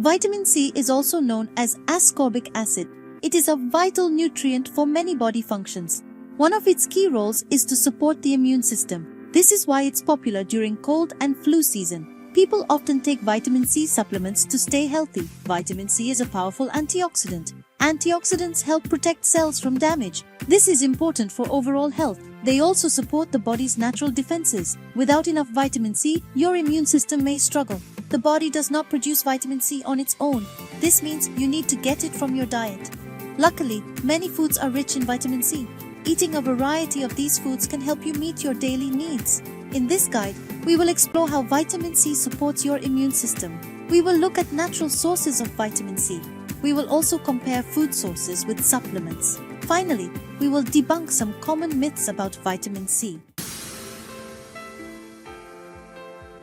Vitamin C is also known as ascorbic acid. It is a vital nutrient for many body functions. One of its key roles is to support the immune system. This is why it's popular during cold and flu season. People often take vitamin C supplements to stay healthy. Vitamin C is a powerful antioxidant. Antioxidants help protect cells from damage. This is important for overall health. They also support the body's natural defenses. Without enough vitamin C, your immune system may struggle. The body does not produce vitamin C on its own. This means you need to get it from your diet. Luckily, many foods are rich in vitamin C. Eating a variety of these foods can help you meet your daily needs. In this guide, we will explore how vitamin C supports your immune system. We will look at natural sources of vitamin C. We will also compare food sources with supplements. Finally, we will debunk some common myths about vitamin C.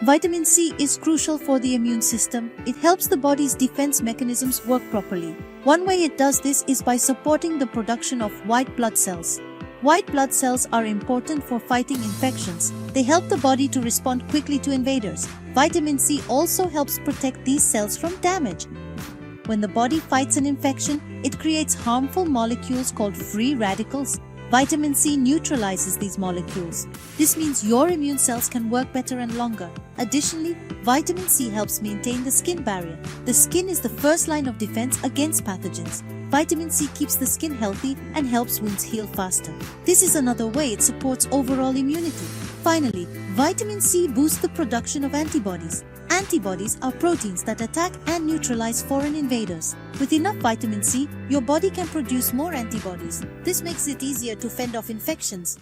Vitamin C is crucial for the immune system. It helps the body's defense mechanisms work properly. One way it does this is by supporting the production of white blood cells. White blood cells are important for fighting infections. They help the body to respond quickly to invaders. Vitamin C also helps protect these cells from damage. When the body fights an infection, it creates harmful molecules called free radicals. Vitamin C neutralizes these molecules. This means your immune cells can work better and longer. Additionally, vitamin C helps maintain the skin barrier. The skin is the first line of defense against pathogens. Vitamin C keeps the skin healthy and helps wounds heal faster. This is another way it supports overall immunity. Finally, vitamin C boosts the production of antibodies. Antibodies are proteins that attack and neutralize foreign invaders. With enough vitamin C, your body can produce more antibodies. This makes it easier to fend off infections.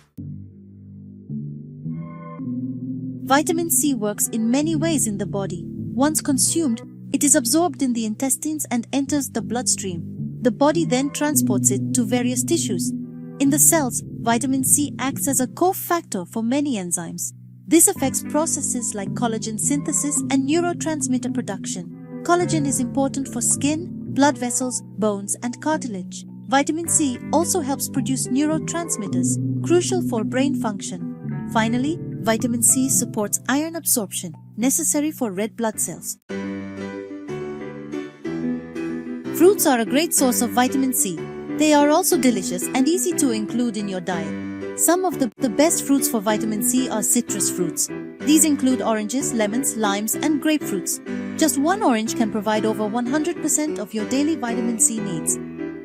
Vitamin C works in many ways in the body. Once consumed, it is absorbed in the intestines and enters the bloodstream. The body then transports it to various tissues. In the cells, vitamin C acts as a cofactor for many enzymes. This affects processes like collagen synthesis and neurotransmitter production. Collagen is important for skin, blood vessels, bones, and cartilage. Vitamin C also helps produce neurotransmitters, crucial for brain function. Finally, vitamin C supports iron absorption, necessary for red blood cells. Fruits are a great source of vitamin C. They are also delicious and easy to include in your diet. Some of the best fruits for vitamin C are citrus fruits. These include oranges, lemons, limes, and grapefruits. Just one orange can provide over 100% of your daily vitamin C needs.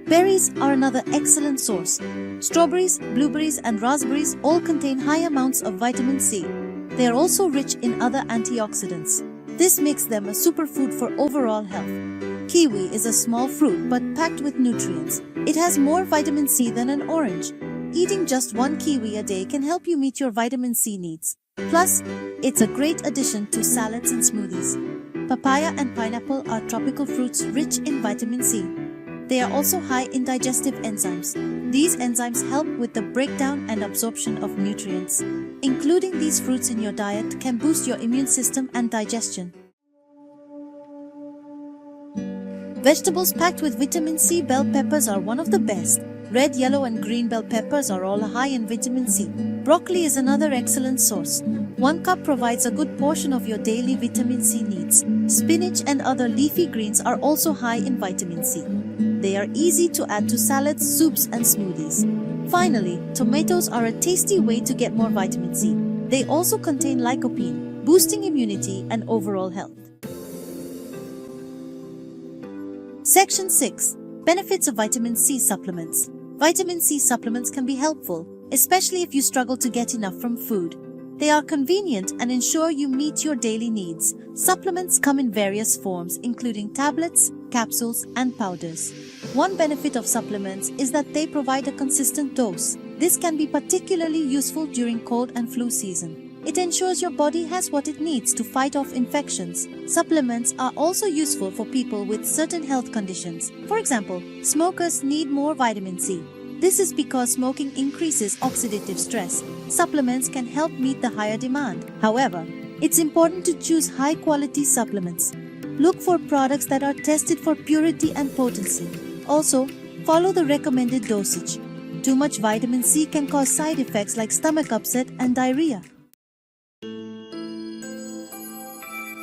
Berries are another excellent source. Strawberries, blueberries, and raspberries all contain high amounts of vitamin C. They are also rich in other antioxidants. This makes them a superfood for overall health. Kiwi is a small fruit but packed with nutrients. It has more vitamin C than an orange. Eating just one kiwi a day can help you meet your vitamin C needs. Plus, it's a great addition to salads and smoothies. Papaya and pineapple are tropical fruits rich in vitamin C. They are also high in digestive enzymes. These enzymes help with the breakdown and absorption of nutrients. Including these fruits in your diet can boost your immune system and digestion. Vegetables packed with vitamin C. Bell peppers are one of the best. Red, yellow, and green bell peppers are all high in vitamin C. Broccoli is another excellent source. 1 cup provides a good portion of your daily vitamin C needs. Spinach and other leafy greens are also high in vitamin C. They are easy to add to salads, soups, and smoothies. Finally, tomatoes are a tasty way to get more vitamin C. They also contain lycopene, boosting immunity and overall health. Section 6. Benefits of vitamin C supplements. Vitamin C supplements can be helpful, especially if you struggle to get enough from food. They are convenient and ensure you meet your daily needs. Supplements come in various forms, including tablets, capsules, and powders. One benefit of supplements is that they provide a consistent dose. This can be particularly useful during cold and flu season. It ensures your body has what it needs to fight off infections. Supplements are also useful for people with certain health conditions. For example, smokers need more vitamin C. This is because smoking increases oxidative stress. Supplements can help meet the higher demand. However, it's important to choose high-quality supplements. Look for products that are tested for purity and potency. Also, follow the recommended dosage. Too much vitamin C can cause side effects like stomach upset and diarrhea.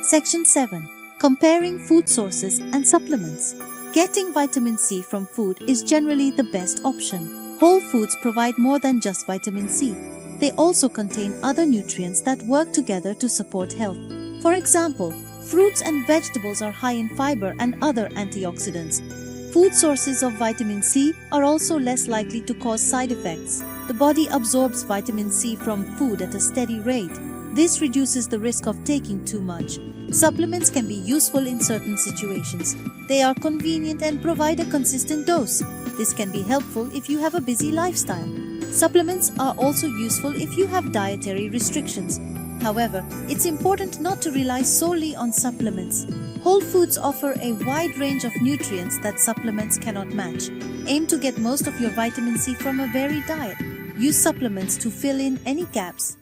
Section 7. Comparing food sources and supplements. Getting vitamin C from food is generally the best option. Whole foods provide more than just vitamin C. They also contain other nutrients that work together to support health. For example, fruits and vegetables are high in fiber and other antioxidants. Food sources of vitamin C are also less likely to cause side effects. The body absorbs vitamin C from food at a steady rate. This reduces the risk of taking too much. Supplements can be useful in certain situations. They are convenient and provide a consistent dose. This can be helpful if you have a busy lifestyle. Supplements are also useful if you have dietary restrictions. However, it's important not to rely solely on supplements. Whole foods offer a wide range of nutrients that supplements cannot match. Aim to get most of your vitamin C from a varied diet. Use supplements to fill in any gaps.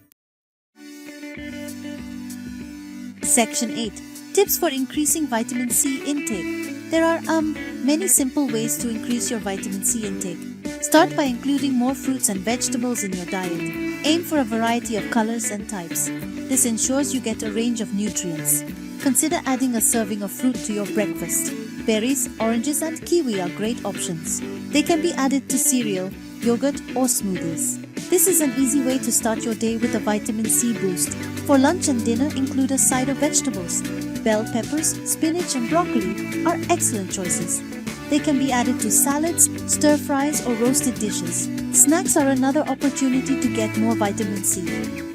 Section 8. Tips for increasing vitamin C intake. There are many simple ways to increase your vitamin C intake. Start by including more fruits and vegetables in your diet. Aim for a variety of colors and types. This ensures you get a range of nutrients. Consider adding a serving of fruit to your breakfast. Berries, oranges and kiwi are great options. They can be added to cereal, yogurt or smoothies. This is an easy way to start your day with a vitamin C boost. For lunch and dinner, include a side of vegetables. Bell peppers, spinach and broccoli are excellent choices. They can be added to salads, stir-fries or roasted dishes. Snacks are another opportunity to get more vitamin C.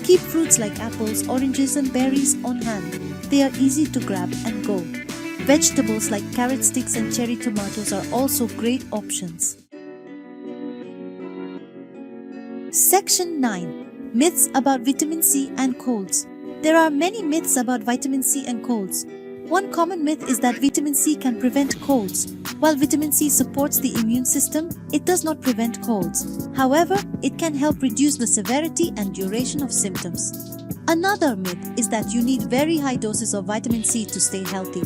Keep fruits like apples, oranges and berries on hand. They are easy to grab and go. Vegetables like carrot sticks and cherry tomatoes are also great options. Section 9. Myths about vitamin C and colds. There are many myths about vitamin C and colds. One common myth is that vitamin C can prevent colds. While vitamin C supports the immune system, it does not prevent colds. However, it can help reduce the severity and duration of symptoms. Another myth is that you need very high doses of vitamin C to stay healthy.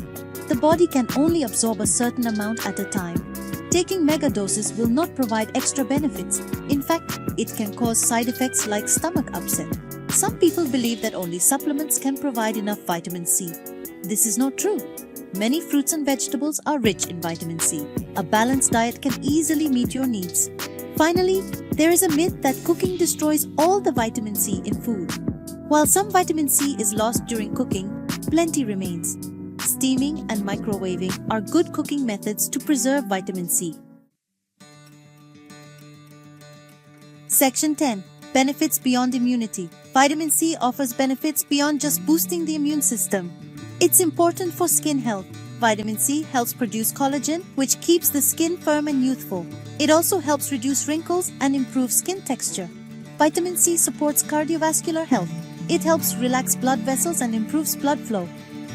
The body can only absorb a certain amount at a time. Taking mega doses will not provide extra benefits. In fact, it can cause side effects like stomach upset. Some people believe that only supplements can provide enough vitamin C. This is not true. Many fruits and vegetables are rich in vitamin C. A balanced diet can easily meet your needs. Finally, there is a myth that cooking destroys all the vitamin C in food. While some vitamin C is lost during cooking, plenty remains. Steaming and microwaving are good cooking methods to preserve vitamin C. Section 10. Benefits beyond immunity. Vitamin C offers benefits beyond just boosting the immune system. It's important for skin health. Vitamin C helps produce collagen, which keeps the skin firm and youthful. It also helps reduce wrinkles and improve skin texture. Vitamin C supports cardiovascular health. It helps relax blood vessels and improves blood flow.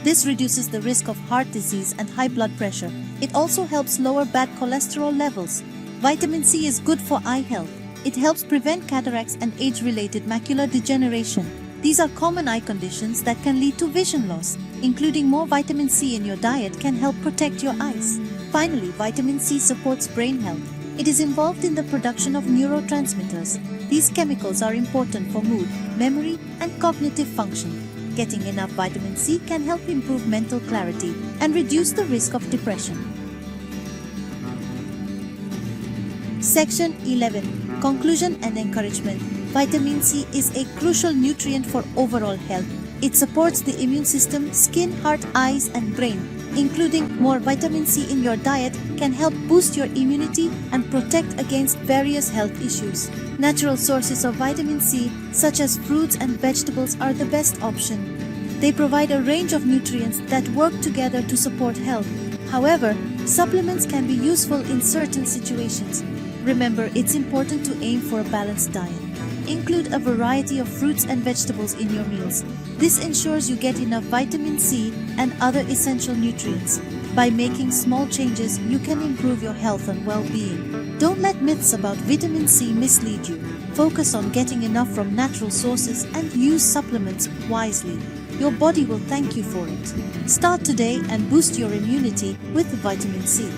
This reduces the risk of heart disease and high blood pressure. It also helps lower bad cholesterol levels. Vitamin C is good for eye health. It helps prevent cataracts and age-related macular degeneration. These are common eye conditions that can lead to vision loss. Including more vitamin C in your diet can help protect your eyes. Finally, vitamin C supports brain health. It is involved in the production of neurotransmitters. These chemicals are important for mood, memory, and cognitive function. Getting enough vitamin C can help improve mental clarity and reduce the risk of depression. Section 11. Conclusion and encouragement. Vitamin C is a crucial nutrient for overall health. It supports the immune system, skin, heart, eyes, and brain. Including more vitamin C in your diet can help boost your immunity and protect against various health issues. Natural sources of vitamin C, such as fruits and vegetables, are the best option. They provide a range of nutrients that work together to support health. However, supplements can be useful in certain situations. Remember, it's important to aim for a balanced diet. Include a variety of fruits and vegetables in your meals. This ensures you get enough vitamin C and other essential nutrients. By making small changes, you can improve your health and well-being. Don't let myths about vitamin C mislead you. Focus on getting enough from natural sources and use supplements wisely. Your body will thank you for it. Start today and boost your immunity with vitamin C.